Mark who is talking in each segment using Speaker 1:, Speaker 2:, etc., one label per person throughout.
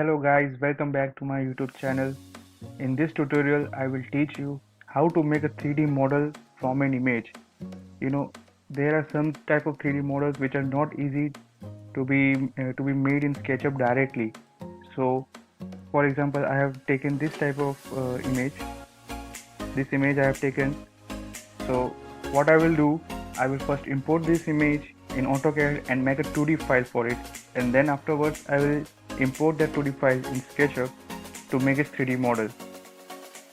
Speaker 1: Hello guys, welcome back to my YouTube channel. In this tutorial, I will teach you how to make a 3D model from an image. You know, there are some type of 3D models which are not easy to be made in SketchUp directly. So, for example, I have taken this type of image. This image I have taken. So, what I will do, I will first import this image in AutoCAD and make a 2D file for it, and then afterwards I will import that 2D file in SketchUp to make a 3D model.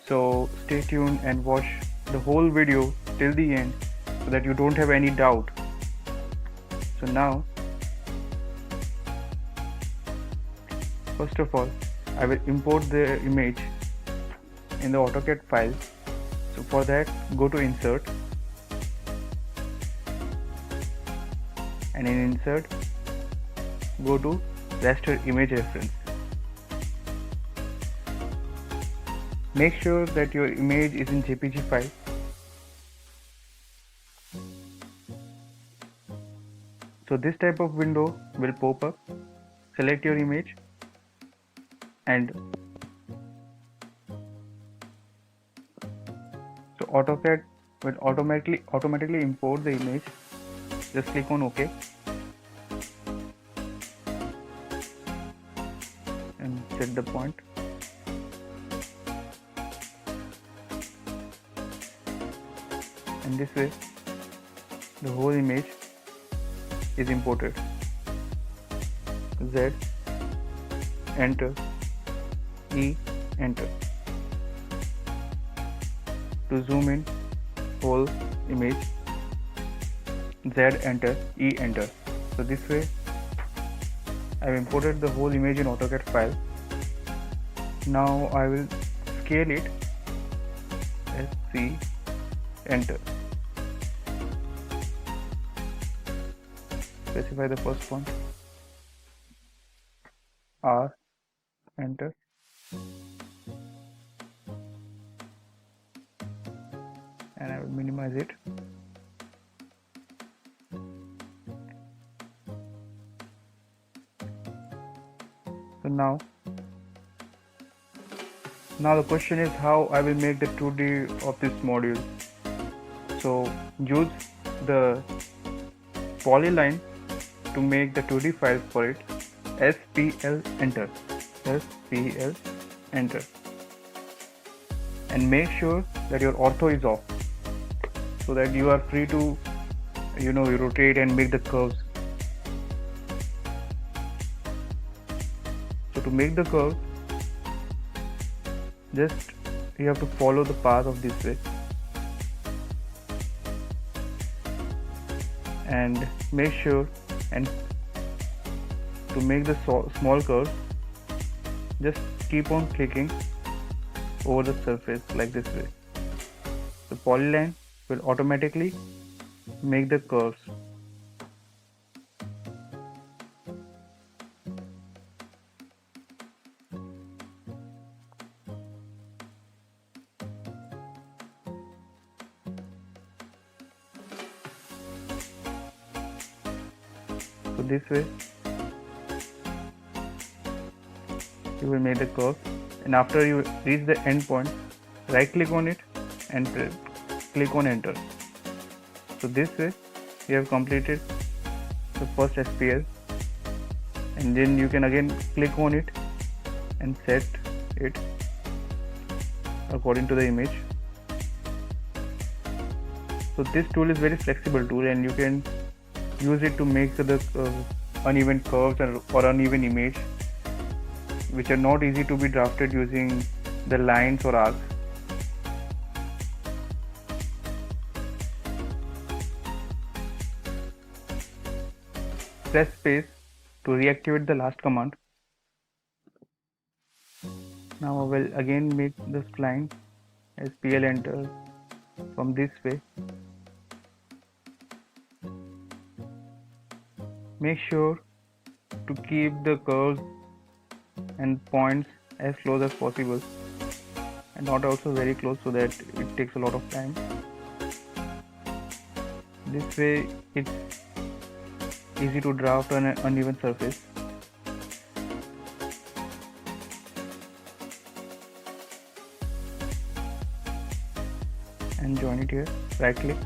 Speaker 1: So stay tuned and watch the whole video till the end so that you don't have any doubt. So now, first of all, I will import the image in the AutoCAD file. So for that, go to Insert, and in Insert, go to Raster Image Reference. Make sure that your image is in JPG file. So this type of window will pop up. Select your image and so AutoCAD will automatically import the image. Just click on OK and set the point. And this way the whole image is imported. Z, enter, E, enter. To zoom in whole image, Z, enter, E, enter. So this way I have imported the whole image in AutoCAD file. Now I will scale it, SC, enter. Specify the first point, R, enter. And I will minimize it. So now the question is how I will make the 2D of this module. So use the polyline to make the 2D file for it. SPL, enter. SPL, enter. And make sure that your ortho is off so that you are free to rotate and make the curves. So to make the curve, just you have to follow the path of this way and make sure, and to make the small curve, just keep on clicking over the surface like this way. The polyline will automatically make the curves. So this way you will make the curve, and after you reach the end point, right click on it and click on enter. So this way you have completed the first SPL, and then you can again click on it and set it according to the image. So this tool is very flexible tool, and you can use it to make the uneven curves or uneven image which are not easy to be drafted using the lines or arcs. Press space to reactivate the last command. Now I will again make the spline, SPL, enter, from this way. Make sure to keep the curves and points as close as possible and not also very close so that it takes a lot of time. This way it's easy to draft on an uneven surface. and join it here. Right click,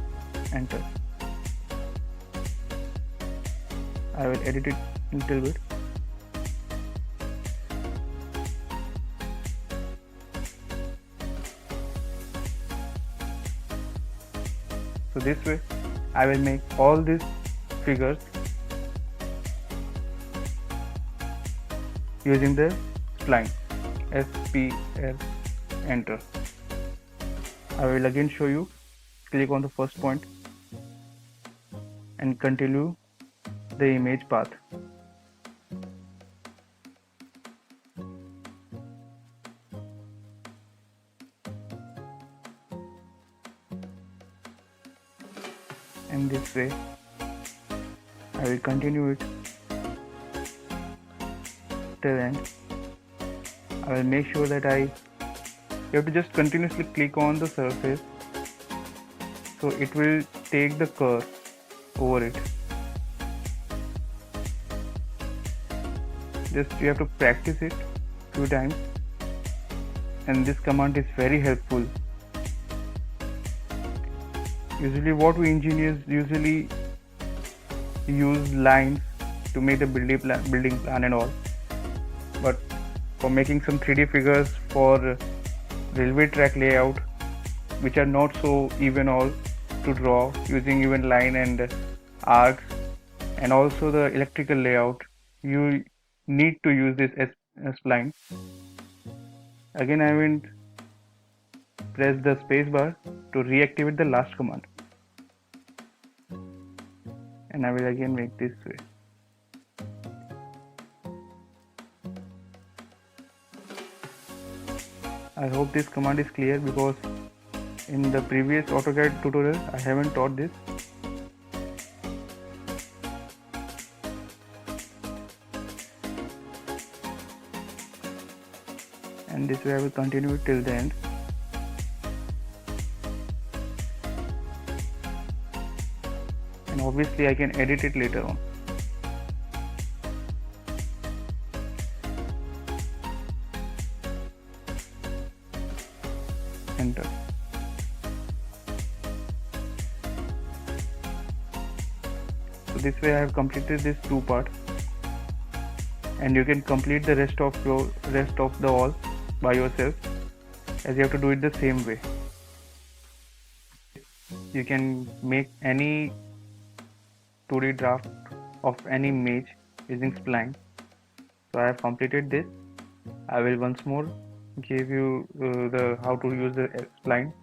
Speaker 1: enter. I will edit it a little bit. So this way I will make all these figures using the spline. SPL, enter. I will again show you. Click on the first point and continue the image path. And this way I will continue it till end. I will make sure that you have to just continuously click on the surface so it will take the curve over it. Just you have to practice it few times, and this command is very helpful. Usually what we engineers usually use lines to make the building plan and all, but for making some 3D figures for railway track layout, which are not so even all to draw using even line and arcs, and also the electrical layout, you need to use this spline. Again I will press the space bar to reactivate the last command, and I will again make this way. I hope this command is clear, because in the previous AutoCAD tutorial I haven't taught this. And this way I will continue it till the end. And obviously I can edit it later on. Enter. So this way I have completed this two part, and you can complete the rest of the all by yourself, as you have to do it the same way. You can make any 2D draft of any image using spline. So I have completed this. I will once more give you the how to use the spline.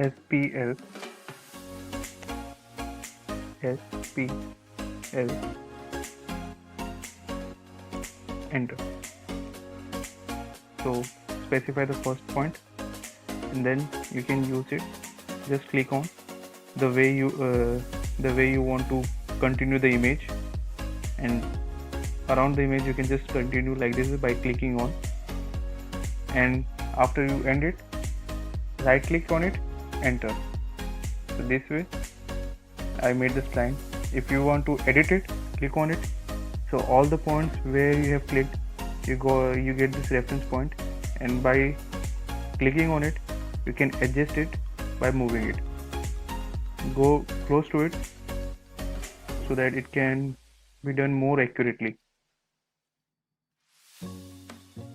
Speaker 1: SPL, enter. So specify the first point, and then you can use it. Just click on the way you want to continue the image, and around the image you can just continue like this by clicking on, and after you end it, right click on it, enter. So this way I made the spline. If you want to edit it, click on it. So all the points where you have clicked, you get this reference point, and by clicking on it you can adjust it by moving it. Go close to it so that it can be done more accurately.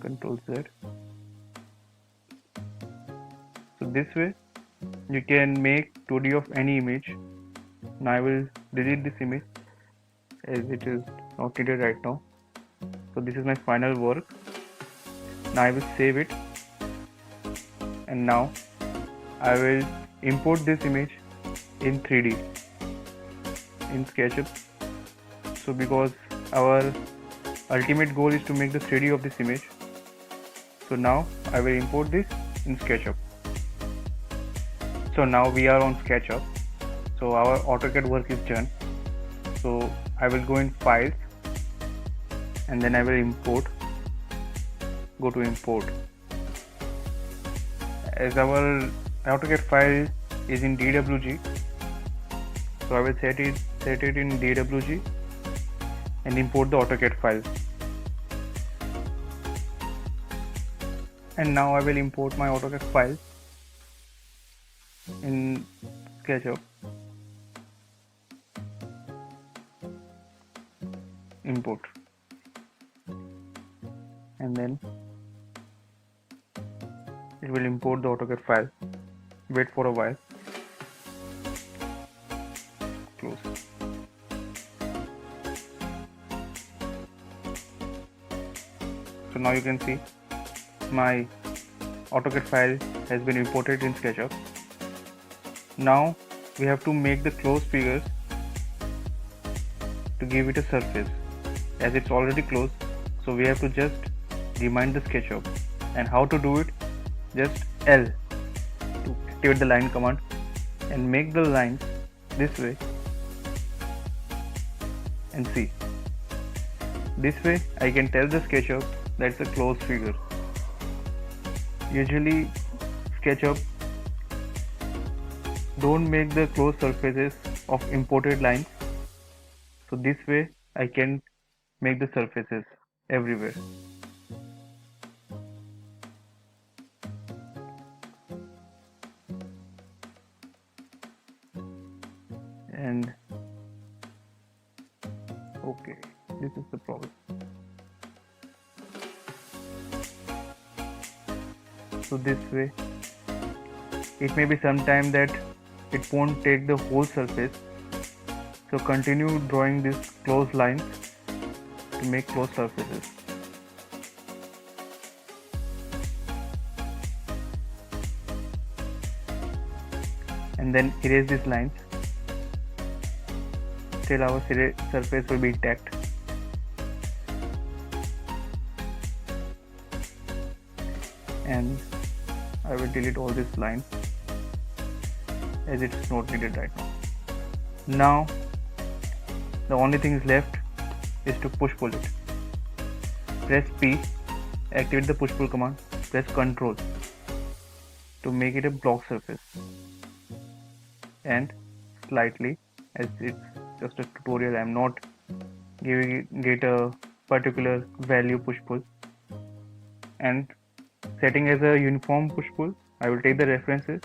Speaker 1: Control Z. So this way you can make 2D of any image. Now I will delete this image as it is not needed right now. So this is my final work. Now I will save it, and now I will import this image in 3D in SketchUp. So because our ultimate goal is to make the 3D of this image, so now I will import this in SketchUp. So now we are on SketchUp. So our AutoCAD work is done. So I will go in Files, and then I will import. Go to Import. As our AutoCAD file is in DWG, so I will set it in DWG and import the AutoCAD file. And now I will import my AutoCAD file. in SketchUp, import, and then it will import the AutoCAD file. Wait for a while. Close. So now you can see my AutoCAD file has been imported in SketchUp. Now we have to make the closed figures to give it a surface. As it's already closed, so we have to just remind the SketchUp. And how to do it? Just L to activate the line command and make the lines this way, and see. This way I can tell the SketchUp that's a closed figure. Usually SketchUp don't make the closed surfaces of imported lines, so this way I can make the surfaces everywhere. And okay, this is the problem. So this way, it may be sometime that it won't take the whole surface. So continue drawing these closed lines to make closed surfaces. And then erase these lines. Still our surface will be intact. And I will delete all these lines as it's not needed right now. Now the only thing is left is to push pull it. Press P, activate the push pull command, press Ctrl to make it a block surface, and slightly, as it's just a tutorial, I'm not giving it a particular value push pull, and setting as a uniform push pull, I will take the references,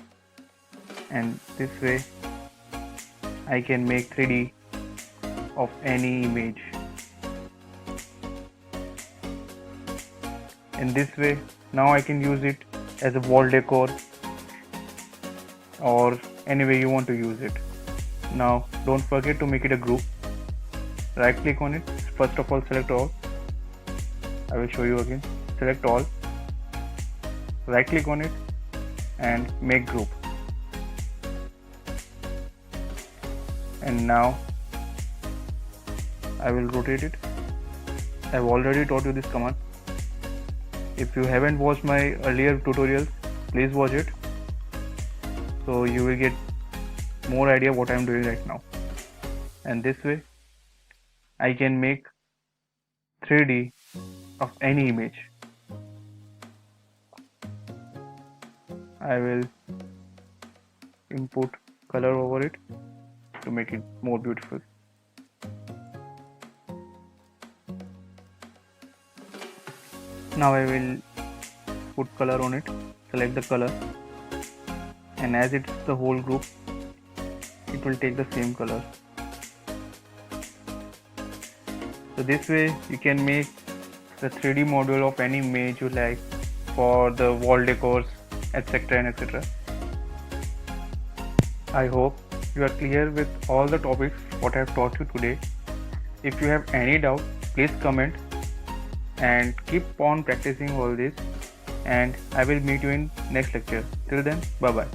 Speaker 1: and this way I can make 3D of any image. In this way, now I can use it as a wall decor or any way you want to use it. Now don't forget to make it a group. Right click on it. First of all, select all. I will show you again. Select all. Right click on it and make group. And now I will rotate it. I've already taught you this command. If you haven't watched my earlier tutorials, please watch it, so you will get more idea what I am doing right now. And this way I can make 3D of any image. I will input color over it to make it more beautiful. Now I will put color on it, select the color, and as it's the whole group, it will take the same color. So this way you can make the 3D model of any image you like for the wall decors, etc. and etc. I hope you are clear with all the topics what I have taught you today. If you have any doubt, please comment and keep on practicing all this, and I will meet you in next lecture. Till then, bye bye.